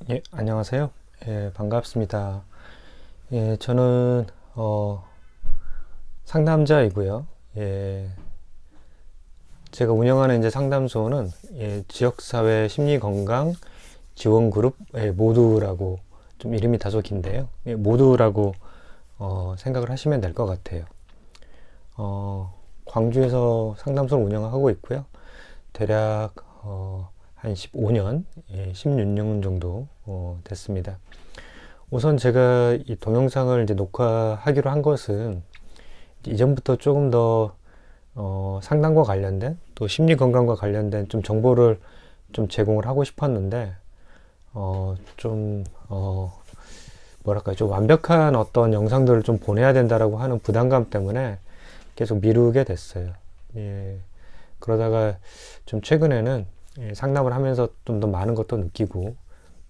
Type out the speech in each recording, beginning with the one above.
예, 안녕하세요. 예, 반갑습니다. 예, 저는 상담자이고요. 예, 제가 운영하는 이제 상담소는 지역사회 심리건강 지원그룹 모두라고 좀 이름이 다소 긴데요. 모두라고 생각을 하시면 될 것 같아요. 광주에서 상담소를 운영하고 있고요. 대략 한 15년, 16년 정도 됐습니다. 우선 제가 이 동영상을 이제 녹화하기로 한 것은 이전부터 조금 더 상담과 관련된 또 심리 건강과 관련된 좀 정보를 좀 제공을 하고 싶었는데 좀 뭐랄까요, 좀 완벽한 어떤 영상들을 좀 보내야 된다라고 하는 부담감 때문에 계속 미루게 됐어요. 예, 그러다가 좀 최근에는 상담을 하면서 좀 더 많은 것도 느끼고,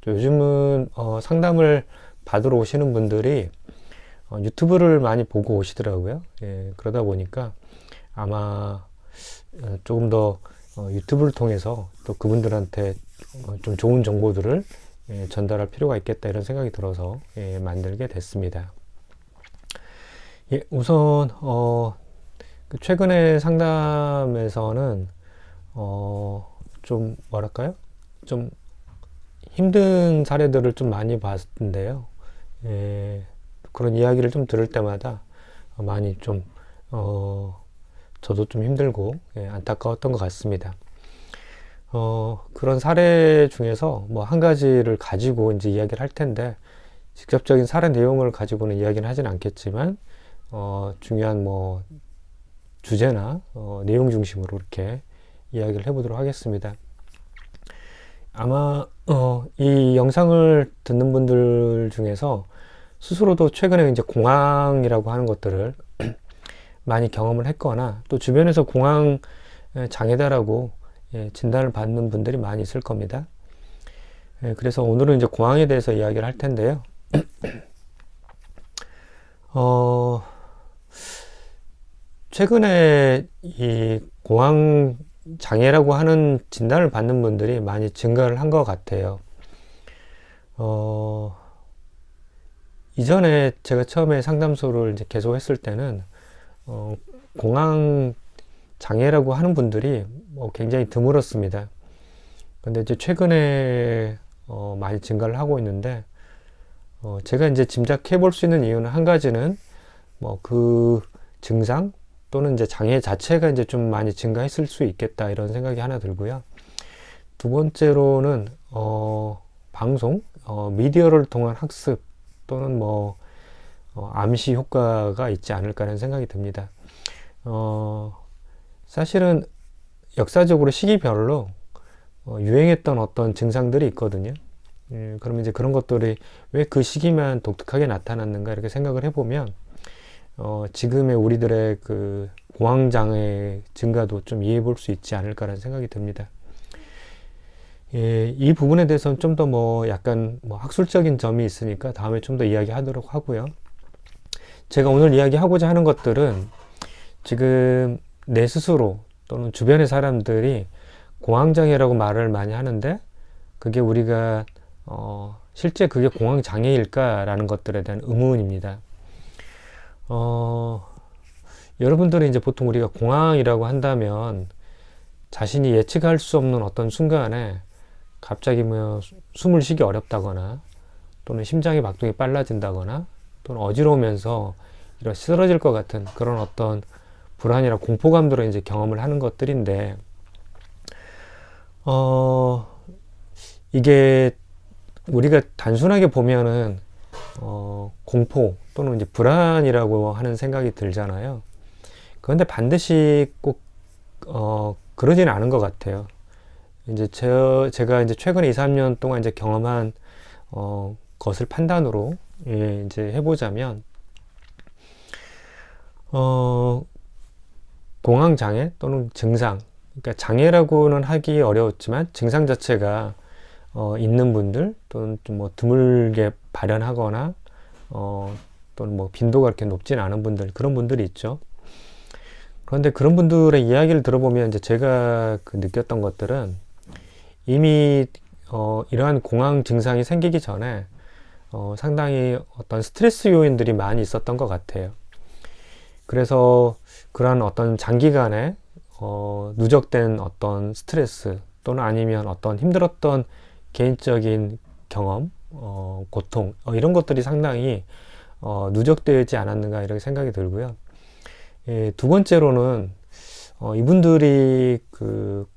또 요즘은 상담을 받으러 오시는 분들이 유튜브를 많이 보고 오시더라고요. 예, 그러다 보니까 아마 조금 더 유튜브를 통해서 또 그분들한테 좀 좋은 정보들을 전달할 필요가 있겠다 이런 생각이 들어서 만들게 됐습니다. 예, 우선 그 최근에 상담에서는 좀 뭐랄까요? 좀 힘든 사례들을 좀 많이 봤는데요. 예, 그런 이야기를 좀 들을 때마다 많이 좀 저도 좀 힘들고 안타까웠던 것 같습니다. 그런 사례 중에서 뭐 한 가지를 가지고 이제 이야기를 할 텐데, 직접적인 사례 내용을 가지고는 이야기는 하진 않겠지만 중요한 뭐 주제나 내용 중심으로 이렇게 이야기를 해보도록 하겠습니다. 아마 이 영상을 듣는 분들 중에서 스스로도 최근에 이제 공황이라고 하는 것들을 많이 경험을 했거나 또 주변에서 공황 장애다라고 진단을 받는 분들이 많이 있을 겁니다. 그래서 오늘은 이제 공황에 대해서 이야기를 할 텐데요. 최근에 이 공황 장애라고 하는 진단을 받는 분들이 많이 증가를 한 것 같아요. 이전에 제가 처음에 상담소를 이제 개소했을 때는 공황 장애라고 하는 분들이 굉장히 드물었습니다. 근데 이제 최근에 많이 증가를 하고 있는데, 제가 이제 짐작해 볼 수 있는 이유는 한 가지는 뭐 그 증상 또는 이제 장애 자체가 이제 좀 많이 증가했을 수 있겠다 이런 생각이 하나 들고요. 두 번째로는 방송, 미디어를 통한 학습 또는 뭐 암시 효과가 있지 않을까라는 생각이 듭니다. 사실은 역사적으로 시기별로 유행했던 어떤 증상들이 있거든요. 그러면 이제 그런 것들이 왜 그 시기만 독특하게 나타났는가 이렇게 생각을 해보면 지금의 우리들의 그 공황장애 증가도 좀 이해해 볼 수 있지 않을까라는 생각이 듭니다. 예, 이 부분에 대해서는 좀 더 뭐 약간 뭐 학술적인 점이 있으니까 다음에 좀 더 이야기하도록 하고요. 제가 오늘 이야기하고자 하는 것들은 지금 내 스스로 또는 주변의 사람들이 공황장애라고 말을 많이 하는데, 그게 우리가 실제 그게 공황장애일까라는 것들에 대한 의문입니다. 여러분들은 이제 보통 우리가 공황이라고 한다면 자신이 예측할 수 없는 어떤 순간에 갑자기 뭐 숨을 쉬기 어렵다거나 또는 심장의 박동이 빨라진다거나 또는 어지러우면서 이런 쓰러질 것 같은 그런 어떤 불안이나 공포감들을 이제 경험을 하는 것들인데, 이게 우리가 단순하게 보면은 공포 또는 이제 불안이라고 하는 생각이 들잖아요. 그런데 반드시 꼭 그러지는 않은 것 같아요. 이제 제가 이제 최근에 2, 3년 동안 이제 경험한 것을 판단으로 이제 해보자면, 공황 장애 또는 증상, 그러니까 장애라고는 하기 어려웠지만 증상 자체가 있는 분들 또는 좀 뭐 드물게 발현하거나 또는 뭐 빈도가 이렇게 높진 않은 분들, 그런 분들이 있죠. 그런데 그런 분들의 이야기를 들어보면 이제 제가 그 느꼈던 것들은 이미 이러한 공황 증상이 생기기 전에 상당히 어떤 스트레스 요인들이 많이 있었던 것 같아요. 그래서 그러한 어떤 장기간의 누적된 어떤 스트레스 또는 아니면 어떤 힘들었던 개인적인 경험, 고통, 이런 것들이 상당히 누적되지 않았는가 이렇게 생각이 들고요. 두 번째로는 이분들이 그